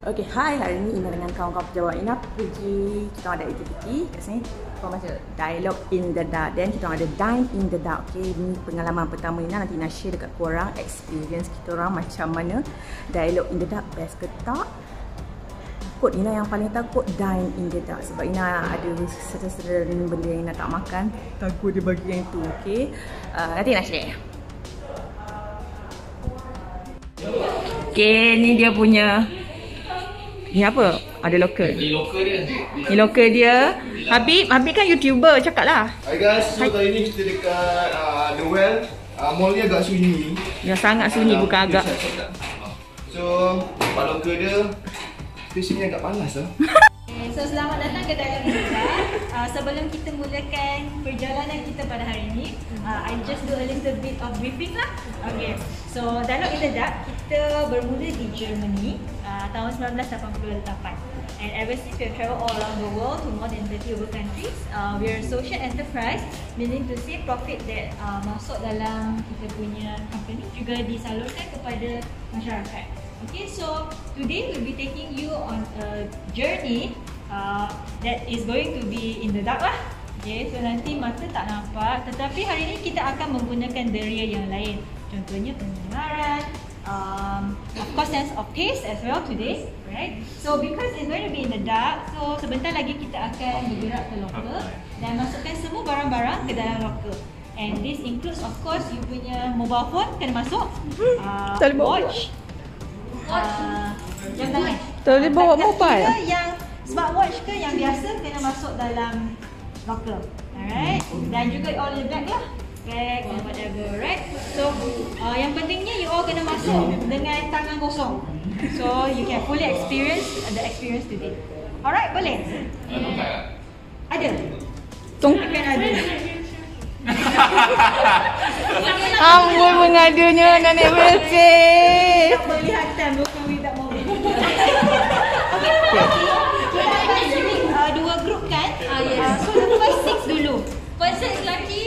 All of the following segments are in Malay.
Okay, hai, hari ni Ina dengan kawan-kawan pejabat Ina pergi, kita ada aktiviti kat sini. Kau baca Dialogue in the Dark. Dan kita ada Dine in the Dark. Okay, ini pengalaman pertama Ina. Nanti Ina share dekat korang experience kita orang macam mana Dialogue in the Dark, best ke tak. Takut Ina yang paling takut Dine in the Dark. Sebab Ina ada certain benda yang Ina tak makan. Takut dia bagi yang tu, okay. Nanti Ina share. Okay, ni dia punya. Ni apa? Ada local. Ni local dia. Ni local dia. Habib kan YouTuber, cakap lah. Hai guys, so kali ni kita dekat The Well. Mall ni agak sunyi. Yang sangat sunyi, bukan agak. So, tempat local dia, space ni agak panas lah. So selamat datang ke Dialogue in the Dark. Sebelum kita mulakan perjalanan kita pada hari ini, I just do a little bit of briefing lah. Okay, so Dialogue in the Dark kita bermula di Germany tahun 1988. And ever since we have traveled all around the world to more than 30 over countries. We are a social enterprise, meaning to say profit that masuk dalam kita punya company juga disalurkan kepada masyarakat. Okay, so today we'll be taking you on a journey that is going to be in the dark lah. Okay, so nanti mata tak nampak, tetapi hari ini kita akan menggunakan deria yang lain. Contohnya pendengaran, of course sense of taste as well today, right? So because it's going to be in the dark, so sebentar lagi kita akan bergerak ke locker dan masukkan semua barang-barang ke dalam locker. And this includes of course you punya mobile phone kena masuk, watch, jam tangan. Tak boleh bawa mobile. Yang smartwatch ke yang biasa kena masuk dalam locker. Alright. Dan juga all the bag lah. Bag and whatever, right? So, yang pentingnya you all kena masuk dengan tangan kosong. So, you can fully experience the experience today. Alright, boleh? Ada. Tongkat ada. Amboi mengadanya nenek bersih. Tak kelihatan bukan without mobil. Dua grup kan? So the first six dulu. First six lelaki.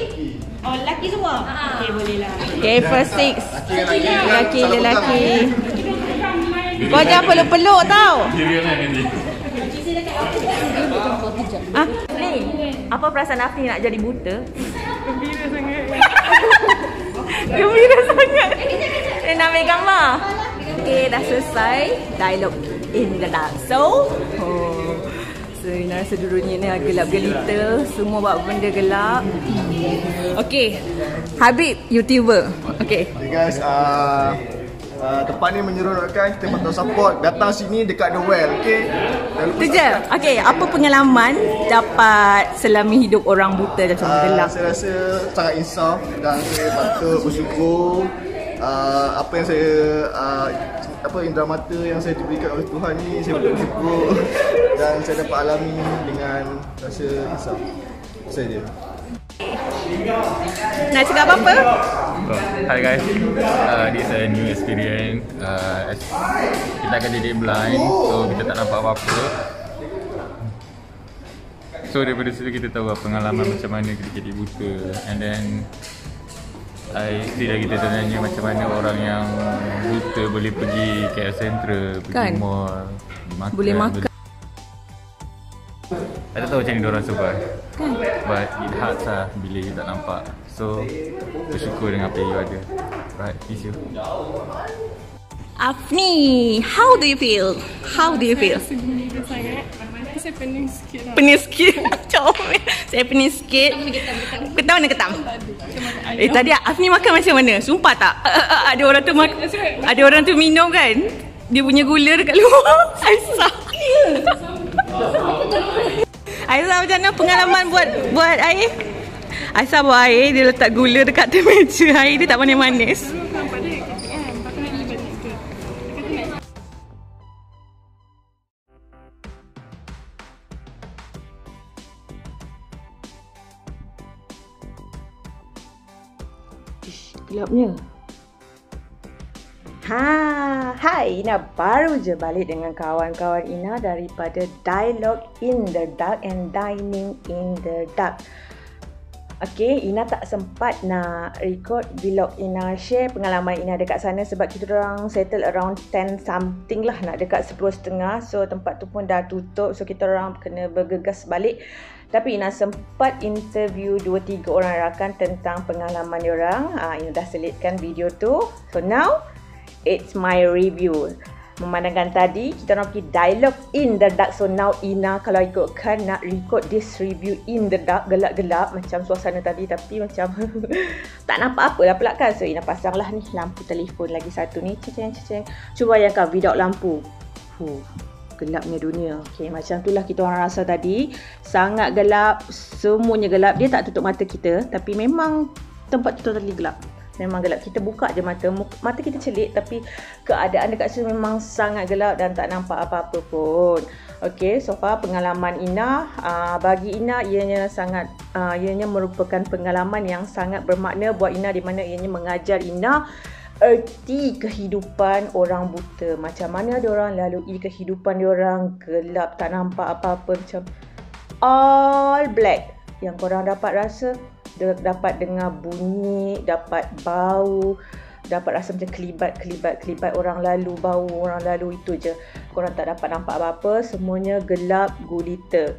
Oh, lelaki semua? Okay, boleh lah. Okay, first six. Lelaki. Kau jangan peluk-peluk tau. Ni, apa perasaan Afni nak jadi buta? Gembira sangat. Gembira sangat. Dia nak ambil gambar. Okay, dah selesai Dialogue in the Dark. So Ina rasa dulunya ni gelap gelita. Semua buat benda gelap. Okay, Habib YouTuber. Okay, Guys, tempat ni menyeronokkan. Kita patut support. Datang sini dekat The Well, okay? tu je. Okay, apa pengalaman dapat selama hidup orang buta macam gelap? Saya rasa sangat insaf dan saya patut bersyukur. Apa yang saya indera mata yang saya diberikan oleh Tuhan ni, saya patut bersyukur dan saya dapat alami dengan rasa insaf. Saya je. Nak cakap apa-apa? Hi guys, this is a new experience. Kita akan jadi blind, so kita tak nampak apa-apa. So daripada situ kita tahu pengalaman macam mana kita jadi buta. And then tidak kita tanya macam mana orang yang buta boleh pergi KL Central, pergi kan? Mall, makan. Boleh makan. I tak tahu macam ni diorang survive. But it hurts lah bila you tak nampak. So bersyukur dengan apa yang you ada. Right, peace you. Afni, how do you feel? How do you feel? Saya gembira sangat. Saya pening sikit lah. Pening sikit. Comel. Saya pening sikit. Ketam mana ketam? Tadi Afni makan macam mana? Sumpah tak? Ada orang tu ada orang tu minum kan? Dia punya gula dekat luar. Aisyah. Aisyah macam mana pengalaman buat air? Aisyah buat air, dia letak gula dekat atas meja. Air dia tak manis-manis. Nampak dia kata kan, pakai nak ibadat ke? Dia kata nak. Gelapnya. Hai, Ina baru je balik dengan kawan-kawan Ina daripada Dialogue in the Dark and Dining in the Dark. Okay, Ina tak sempat nak record vlog Ina share pengalaman Ina dekat sana sebab kita orang settle around 10 something lah, nak dekat 10.30. So tempat tu pun dah tutup, so kita orang kena bergegas balik. Tapi Ina sempat interview 2-3 orang rakan tentang pengalaman diorang. Ina dah selitkan video tu. So now it's my review. Memandangkan tadi kita orang pergi dialogue in the dark. So now Ina kalau ikutkan nak record this review in the dark, gelap-gelap macam suasana tadi, tapi macam tak nampak apa lah pula kan. So Ina pasanglah ni lampu telefon lagi satu ni, ceceng. Cuba bayangkan without lampu, gelapnya dunia. Okay, macam itulah kita orang rasa tadi. Sangat gelap, semuanya gelap. Dia tak tutup mata kita, tapi memang tempat tu totally gelap. Memang gelap. Kita buka je mata kita celik, tapi keadaan dekat sini memang sangat gelap dan tak nampak apa-apa pun. Okey, so far pengalaman Ina, bagi Ina ianya merupakan pengalaman yang sangat bermakna buat Ina, di mana ianya mengajar Ina erti kehidupan orang buta. Macam mana diorang lalui kehidupan diorang, gelap, tak nampak apa-apa, macam all black. Yang korang dapat rasa, dapat dengar bunyi, dapat bau, dapat rasa macam kelibat orang lalu, bau orang lalu, itu je. Korang tak dapat nampak apa-apa, semuanya gelap gulita.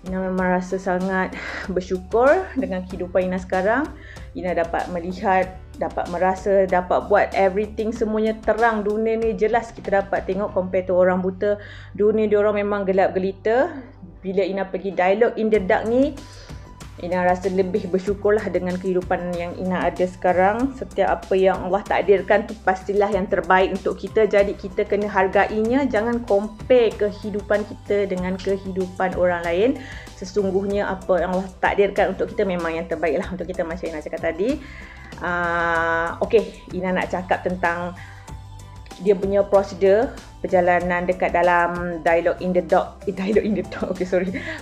Ina memang rasa sangat bersyukur dengan kehidupan Ina sekarang. Ina dapat melihat, dapat merasa, dapat buat everything, semuanya terang. Dunia ni jelas kita dapat tengok compare to orang buta. Dunia diorang memang gelap gelita. Bila Ina pergi dialogue in the dark ni, Ina rasa lebih bersyukurlah dengan kehidupan yang Ina ada sekarang. Setiap apa yang Allah takdirkan tu pastilah yang terbaik untuk kita. Jadi kita kena hargainya. Jangan compare kehidupan kita dengan kehidupan orang lain. Sesungguhnya apa yang Allah takdirkan untuk kita memang yang terbaik lah untuk kita, macam Ina cakap tadi. Okay, Ina nak cakap tentang dia punya prosedur perjalanan dekat dalam dialogue in the dark.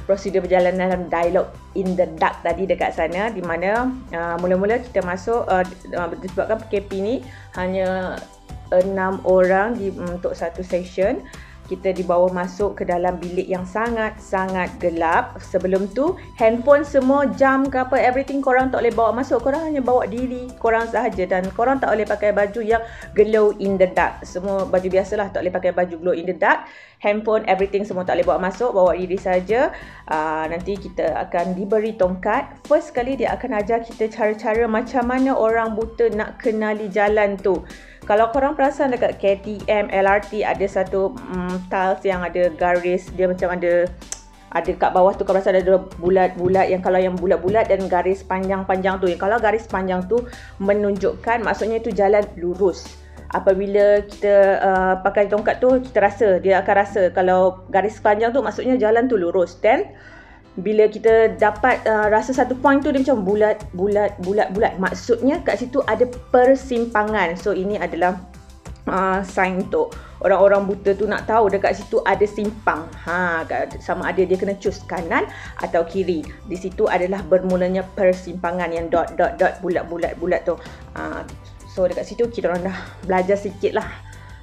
Prosedur perjalanan dalam dialogue in the dark tadi dekat sana, di mana mula-mula kita masuk, disebabkan PKP ni hanya 6 orang untuk satu session. Kita dibawa masuk ke dalam bilik yang sangat-sangat gelap. Sebelum tu, handphone semua, jam ke apa, everything korang tak boleh bawa masuk. Korang hanya bawa diri korang sahaja, dan korang tak boleh pakai baju yang glow in the dark. Semua baju biasalah, tak boleh pakai baju glow in the dark. Handphone, everything semua tak boleh bawa masuk, bawa diri saja. Nanti kita akan diberi tongkat. First kali dia akan ajar kita cara-cara macam mana orang buta nak kenali jalan tu. Kalau korang perasan dekat KTM, LRT ada satu tiles yang ada garis, dia macam ada kat bawah tu, kau perasan ada bulat-bulat, yang kalau yang bulat-bulat dan garis panjang-panjang tu. Kalau garis panjang tu menunjukkan, maksudnya itu jalan lurus. Apabila kita pakai tongkat tu, dia akan rasa kalau garis panjang tu maksudnya jalan tu lurus. Dan bila kita dapat rasa satu point tu dia macam bulat, maksudnya kat situ ada persimpangan. So ini adalah sign untuk orang-orang buta tu nak tahu dekat situ ada simpang. Sama ada dia kena choose kanan atau kiri. Di situ adalah bermulanya persimpangan yang dot bulat tu. So dekat situ kita orang dah belajar sikit lah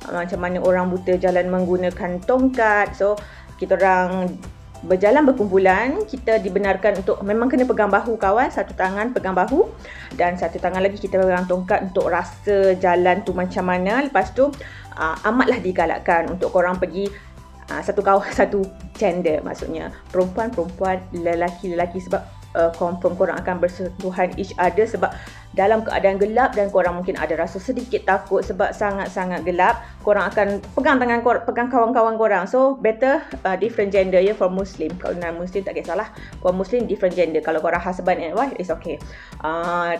macam mana orang buta jalan menggunakan tongkat. So kita orang berjalan berkumpulan, kita dibenarkan untuk memang kena pegang bahu kawan, satu tangan pegang bahu dan satu tangan lagi kita pegang tongkat untuk rasa jalan tu macam mana. Lepas tu amatlah digalakkan untuk korang pergi satu gender, maksudnya perempuan, lelaki, sebab confirm korang akan bersentuhan each other sebab dalam keadaan gelap dan korang mungkin ada rasa sedikit takut sebab sangat-sangat gelap. Korang akan pegang kawan-kawan korang. So better different gender ya, for Muslim. Kalau non-Muslim tak kisahlah. For Muslim different gender. Kalau korang husband and wife it's okay.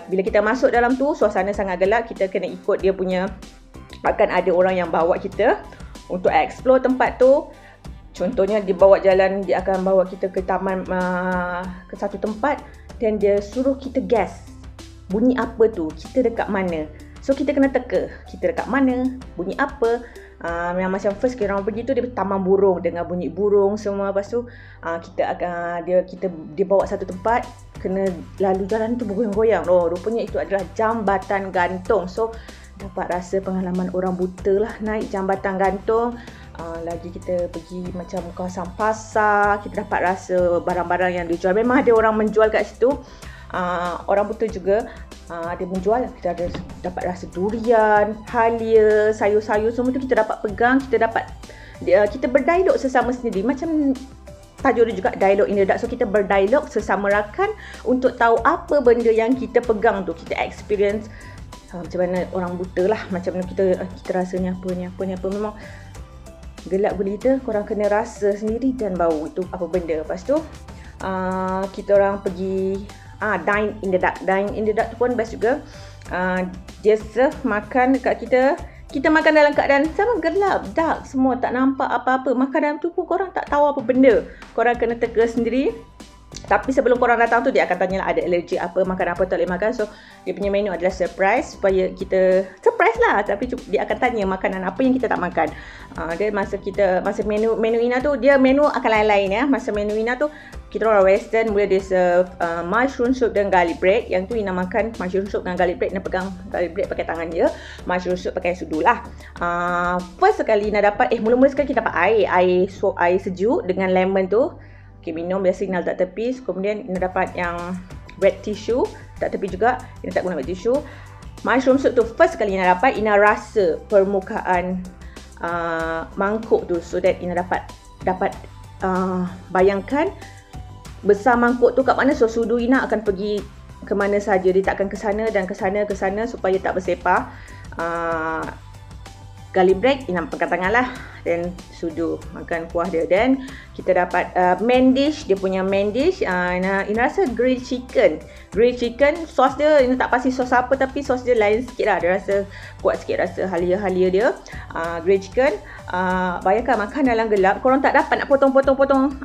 Bila kita masuk dalam tu, suasana sangat gelap. Kita kena ikut dia punya, akan ada orang yang bawa kita untuk explore tempat tu. Contohnya dia bawa jalan, dia akan bawa kita ke taman, ke satu tempat, dan dia suruh kita guess bunyi apa tu, kita dekat mana. So kita kena teka, kita dekat mana, bunyi apa. Yang macam first kita orang pergi tu dia taman burung, dengar bunyi burung semua. Lepas tu kita akan dia bawa satu tempat, kena lalu jalan tu bergoyang-goyang. Rupanya itu adalah jambatan gantung. So dapat rasa pengalaman orang buta lah naik jambatan gantung. Lagi kita pergi macam kawasan pasar, kita dapat rasa barang-barang yang dijual. Memang ada orang menjual kat situ. Orang buta juga ada menjual. Kita ada dapat rasa durian, halia, sayur-sayur semua tu kita dapat pegang. Kita berdialog sesama sendiri. Macam tajuk dia juga dialog in the dark. So kita berdialog sesama rakan untuk tahu apa benda yang kita pegang tu. Kita experience macam mana orang buta lah, macam mana kita rasanya apa ni. Memang gelap gulita, korang kena rasa sendiri dan bau itu apa benda. Lepas tu kita orang pergi dine in the dark. Dine in the dark tu pun best juga. Dia serve makan dekat kita. Kita makan dalam keadaan sama gelap, dark, semua tak nampak apa-apa. Makanan tu pun korang tak tahu apa benda. Korang kena teka sendiri. Tapi sebelum korang datang tu dia akan tanya lah ada alergi apa, makan apa tak boleh makan. So dia punya menu adalah surprise supaya kita surprise lah. Tapi dia akan tanya makanan apa yang kita tak makan. Dia masa menu Ina tu dia menu akan lain-lain ya. Masa menu Ina tu kita orang western, mula dia serve mushroom soup dan garlic bread. Yang tu Ina makan mushroom soup dengan garlic bread. Ina pegang garlic bread pakai tangan dia. Mushroom soup pakai sudu lah. First sekali Ina dapat mula-mula sekali kita dapat air sejuk dengan lemon tu. Okay, minum biasa Ina letak tepi. Kemudian Ina dapat yang wet tissue tak tepi juga. Ina tak guna wet tissue. Mushroom soup tu first kali Ina dapat. Ina rasa permukaan mangkuk tu, so that Ina dapat bayangkan besar mangkuk tu kat mana. So sudu Ina akan pergi ke mana saja. Dia tak akan ke sana dan ke sana supaya tak bersepah. Garlic bread Ina pegang tangan lah. Dan sudu makan kuah dia. Dan kita dapat main dish. Dia punya main dish Ina rasa grilled chicken. Sos dia Ina tak pasti sos apa, tapi sos dia lain sikit lah. Dia rasa kuat sikit, rasa halia dia. Grilled chicken. Bayangkan makan dalam gelap, korang tak dapat nak potong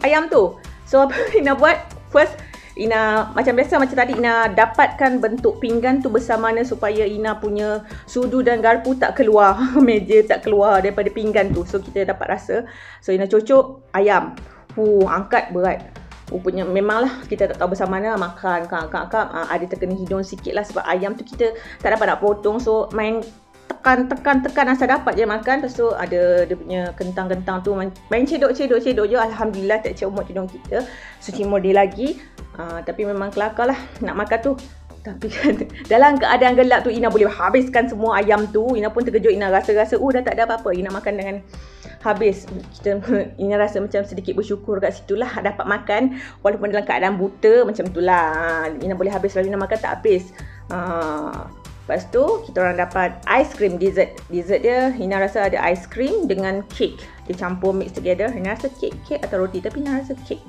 ayam tu. So apa Ina buat? First Ina macam biasa, macam tadi Ina dapatkan bentuk pinggan tu besar mana supaya Ina punya sudu dan garpu tak keluar meja, tak keluar daripada pinggan tu. So kita dapat rasa. So Ina cocok ayam. Angkat berat. Rupanya memanglah kita tak tahu besar mana makan. Ada terkena hidung sikit lah sebab ayam tu kita tak dapat nak potong. So main tekan asal dapat je makan. Lepas tu ada dia punya kentang-kentang tu main cedok je. Alhamdulillah tak comot hidung kita. So cimur dia lagi. Tapi memang kelakar lah nak makan tu. Tapi kan dalam keadaan gelap tu Ina boleh habiskan semua ayam tu. Ina pun terkejut. Ina rasa dah tak ada apa-apa. Ina makan dengan habis. Ina rasa macam sedikit bersyukur kat situ lah dapat makan. Walaupun dalam keadaan buta macam tu lah. Ina boleh habis, lalu Ina makan tak habis. Lepas tu kita orang dapat ice cream dessert. Dessert dia Ina rasa ada ice cream dengan cake. Dia campur mix together. Ina rasa cake atau roti, tapi Ina rasa cake.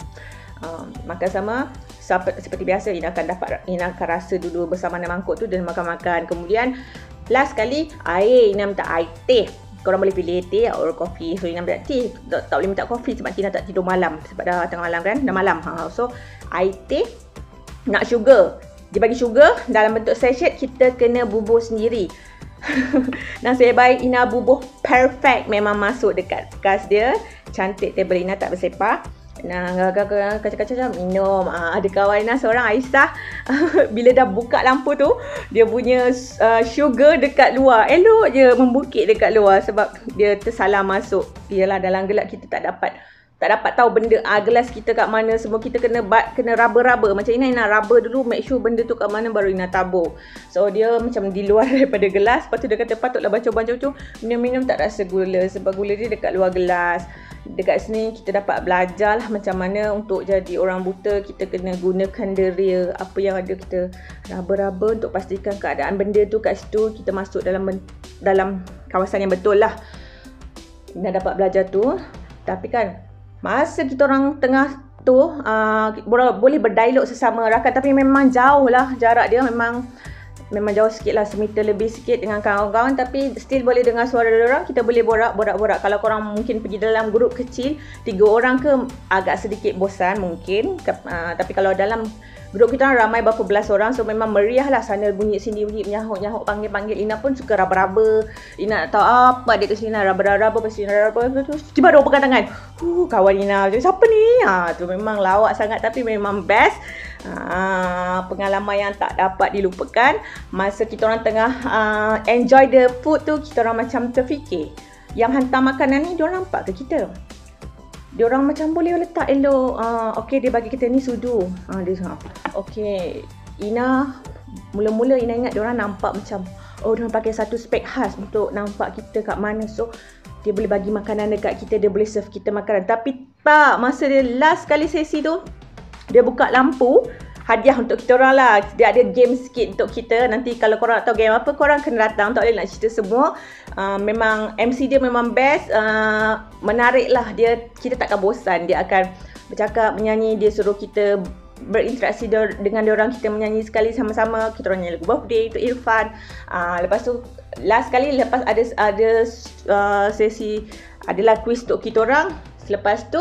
Makan sama seperti biasa. Ina akan rasa dulu bersama dengan mangkuk tu dan makan. Kemudian last kali Ina minta air teh. Korang boleh pilih teh atau kopi. So Ina minta teh. Tak boleh minta kopi sebab Ina tak tidur malam. Sebab dah tengah malam kan. Dah malam. So air teh. Nak sugar. Dia bagi sugar dalam bentuk sachet. Kita kena bubuh sendiri. Nasib baik Ina bubuh perfect. Memang masuk dekat kas dia. Cantik table Ina tak bersepah. Kacau-kacau minum. Ada kawan Ina seorang, Aisyah. Bila dah buka lampu tu, dia punya sugar dekat luar. Elok je membukit dekat luar sebab dia tersalah masuk. Yalah, dalam gelap kita tak dapat tahu benda gelas kita kat mana. Semua kita kena raba-raba. Macam Ina raba dulu, make sure benda tu kat mana baru Ina tabur. So dia macam di luar daripada gelas. Lepas tu dia kata patutlah baca-baca minum tak rasa gula sebab gula dia dekat luar gelas. Dekat sini kita dapat belajar lah macam mana untuk jadi orang buta. Kita kena gunakan deria, apa yang ada kita raba-raba untuk pastikan keadaan benda tu kat situ. Kita masuk dalam kawasan yang betul lah. Ina dapat belajar tu. Tapi kan masa kita orang tengah tu boleh berdialog sesama rakan, tapi memang jauh lah jarak dia. Memang jauh sikit lah, semeter lebih sikit dengan kawan-kawan. Tapi still boleh dengar suara diorang. Kita boleh borak-borak. Kalau korang mungkin pergi dalam grup kecil 3 orang ke agak sedikit bosan mungkin. Tapi kalau dalam grup kita ramai berapa belas orang, so memang meriah lah. Sana bunyi sini bunyi, nyahuk-nyahuk, panggil-panggil. Ina pun suka raba-raba. Ina tak tahu apa dia kat sini, raba-raba. Lepas tu Ina raba. Tiba ada orang pegang tangan. Kawan Ina. Siapa ni? Tu memang lawak sangat tapi memang best. Pengalaman yang tak dapat dilupakan. Masa kita orang tengah enjoy the food tu, kita orang macam terfikir, yang hantar makanan ni diorang nampak ke kita? Diorang macam boleh letak elok. Okay, dia bagi kita ni sudu. Dia cakap, okay, Ina, mula-mula Ina ingat diorang nampak macam, oh, diorang pakai satu spek khas untuk nampak kita kat mana. So, dia boleh bagi makanan dekat kita, dia boleh serve kita makanan. Tapi tak, masa dia last kali sesi tu, dia buka lampu, hadiah untuk kita orang lah. Dia ada game sikit untuk kita. Nanti kalau korang nak tahu game apa, korang kena datang. Tak boleh nak cerita semua. Memang MC dia memang best. Menarik lah. Kita takkan bosan. Dia akan bercakap, menyanyi. Dia suruh kita berinteraksi dengan diorang. Kita menyanyi sekali sama-sama. Kita orang nyanyi lagu birthday untuk Irfan. Lepas tu last kali lepas ada sesi, adalah quiz untuk kita orang. Selepas tu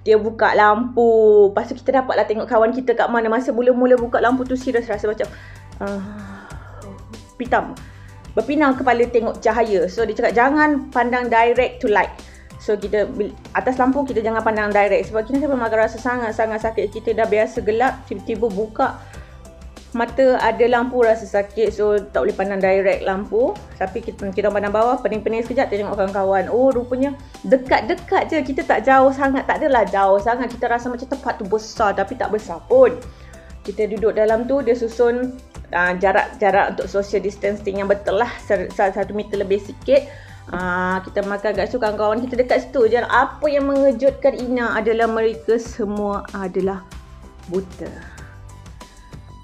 dia buka lampu. Lepas tu kita dapatlah tengok kawan kita kat mana. Masa mula-mula buka lampu tu serius rasa macam pitam. Berpinang kepala tengok cahaya. So dia cakap jangan pandang direct to light. So kita atas lampu kita jangan pandang direct. Sebab kita memang rasa sangat-sangat sakit. Kita dah biasa gelap, tiba-tiba buka mata ada lampu rasa sakit. So tak boleh pandang direct lampu. Tapi kita pandang bawah, pening-pening sekejap, tengok kawan-kawan. Oh, rupanya dekat-dekat je. Kita tak jauh sangat. Tak adalah jauh sangat. Kita rasa macam tempat tu besar, tapi tak besar pun. Kita duduk dalam tu, dia susun jarak untuk social distancing yang betul lah. 1 meter lebih sikit. Kita makan kat situ, kawan-kawan kita dekat situ je. Apa yang mengejutkan Ina adalah mereka semua adalah buta.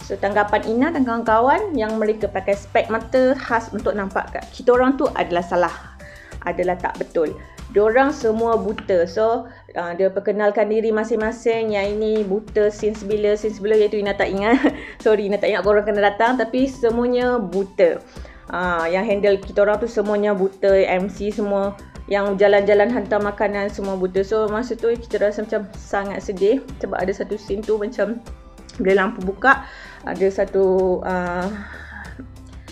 So tanggapan Ina dan kawan-kawan yang mereka pakai spek mata khas untuk nampak kat kita orang tu adalah salah. Adalah tak betul. Diorang semua buta. So dia perkenalkan diri masing-masing. Yang ini buta since bila iaitu Ina tak ingat. Sorry, Ina tak ingat, korang kena datang. Tapi semuanya buta. Yang handle kita orang tu semuanya buta. MC semua yang jalan-jalan hantar makanan semua buta. So masa tu kita rasa macam sangat sedih. Sebab ada satu scene tu macam bila lampu buka, ada satu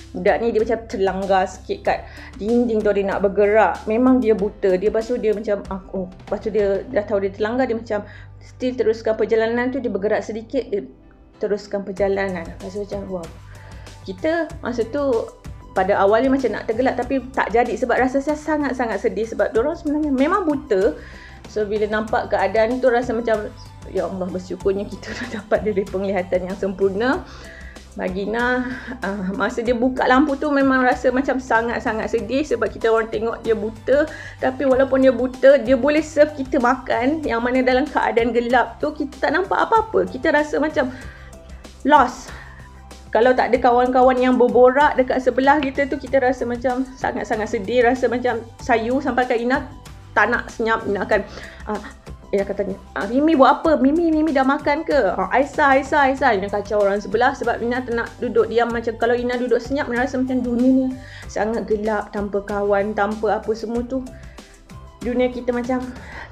budak ni dia macam terlanggar sikit kat dinding tu, dia nak bergerak. Memang dia buta. Lepas tu dia macam lepas tu dia dah tahu dia terlanggar, dia macam still teruskan perjalanan tu. Dia bergerak sedikit, dia teruskan perjalanan. Lepas tu macam wow. Kita masa tu pada awalnya macam nak tergelak, tapi tak jadi sebab rasa saya sangat-sangat sedih sebab diorang sebenarnya memang buta. So bila nampak keadaan tu rasa macam ya Allah, bersyukurnya kita dah dapat dari penglihatan yang sempurna. Bagi Ina, masa dia buka lampu tu memang rasa macam sangat-sangat sedih sebab kita orang tengok dia buta. Tapi walaupun dia buta, dia boleh serve kita makan, yang mana dalam keadaan gelap tu kita tak nampak apa-apa. Kita rasa macam lost. Kalau tak ada kawan-kawan yang berborak dekat sebelah kita tu, kita rasa macam sangat-sangat sedih. Rasa macam sayu sampai kat Ina tak nak senyap. Ina akan Ina katanya, Mimi buat apa? Mimi dah makan ke? Aisyah. Ina kacau orang sebelah sebab Ina tak nak duduk diam. Macam kalau Ina duduk senyap, Ina rasa macam dunia ni sangat gelap, tanpa kawan, tanpa apa semua tu. Dunia kita macam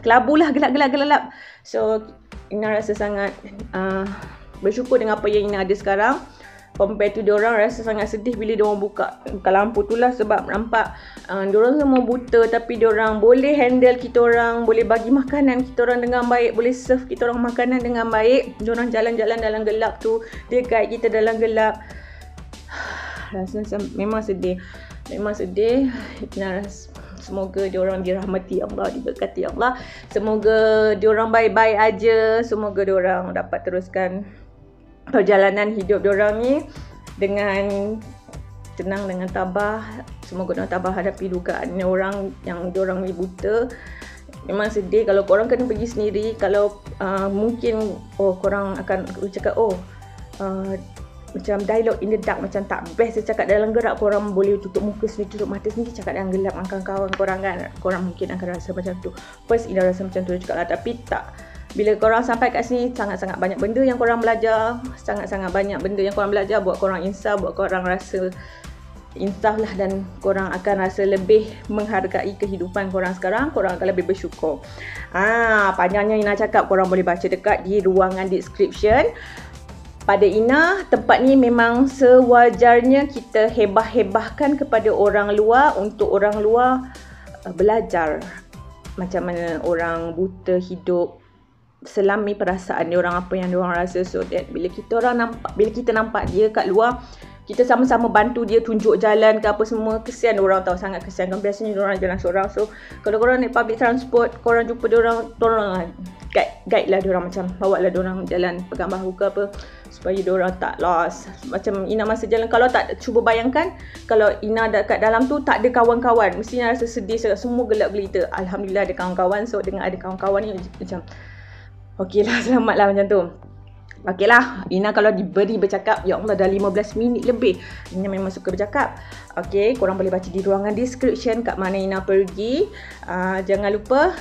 kelabu lah, gelap. So Ina rasa sangat bersyukur dengan apa yang Ina ada sekarang. Compare tu diorang rasa sangat sedih bila diorang buka lampu tu lah. Sebab nampak diorang semua buta, tapi diorang boleh handle kita orang, boleh bagi makanan kita orang dengan baik, boleh serve kita orang makanan dengan baik. Diorang jalan-jalan dalam gelap tu, dia guide kita dalam gelap. Rasa macam memang sedih. Semoga diorang dirahmati Allah, diberkati Allah. Semoga diorang baik-baik aja. Semoga diorang dapat teruskan perjalanan hidup diorang ni dengan tenang, dengan tabah. Semoga diorang tabah hadapi dugaan orang yang diorang ni buta. Memang sedih kalau korang kena pergi sendiri. Kalau mungkin korang akan cakap macam dialog in the dark macam tak best dia cakap dalam gerak. Korang boleh tutup muka sendiri, tutup mata sendiri, cakap dalam gelap dengan kawan korang kan. Korang mungkin akan rasa macam tu. First Ina rasa macam tu cakap lah, tapi tak. Bila korang sampai kat sini, sangat-sangat banyak benda yang korang belajar. Sangat-sangat banyak benda yang korang belajar. Buat korang insaf, buat korang rasa insaf lah. Dan korang akan rasa lebih menghargai kehidupan korang sekarang. Korang akan lebih bersyukur. Panjangnya Ina cakap, korang boleh baca dekat di ruangan description. Pada Ina, tempat ni memang sewajarnya kita hebah-hebahkan kepada orang luar. Untuk orang luar belajar macam mana orang buta hidup, selami perasaan dia orang, apa yang dia orang rasa, so that bila kita nampak dia kat luar, kita sama-sama bantu dia tunjuk jalan ke apa semua. Kesian orang tahu, sangat kesian kan. Biasanya orang jalan seorang. So kalau korang naik public transport, korang jumpa diorang, tolonglah guide lah diorang, macam bawa lah diorang jalan pegang bahu ke apa, supaya diorang tak lost. Macam Ina masa jalan, kalau tak, cuba bayangkan kalau Ina dekat dalam tu tak ada kawan-kawan, mestinya rasa sedih, semua gelap gelita. Alhamdulillah ada kawan-kawan. So dengan ada kawan-kawan ni macam okey lah, selamat lah macam tu. Okey lah, Ina kalau diberi bercakap, ya Allah dah 15 minit lebih. Ina memang suka bercakap. Okey, korang boleh baca di ruangan description kat mana Ina pergi. Jangan lupa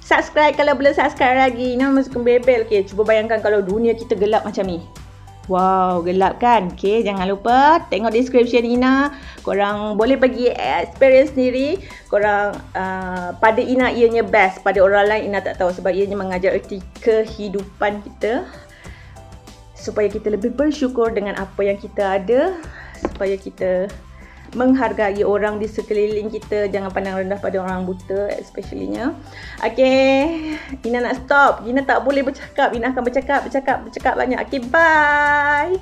subscribe kalau belum subscribe lagi. Ina memang suka bebel. Okey, cuba bayangkan kalau dunia kita gelap macam ni. Wow, gelap kan? Okey, jangan lupa tengok description Ina. Korang boleh bagi experience sendiri. Korang pada Ina ianya best, pada orang lain Ina tak tahu, sebab ianya mengajar erti kehidupan kita, supaya kita lebih bersyukur dengan apa yang kita ada, supaya kita menghargai orang di sekeliling kita, jangan pandang rendah pada orang buta especially-nya. Okay, Ina nak stop. Ina tak boleh bercakap. Ina akan bercakap banyak. Okay, bye.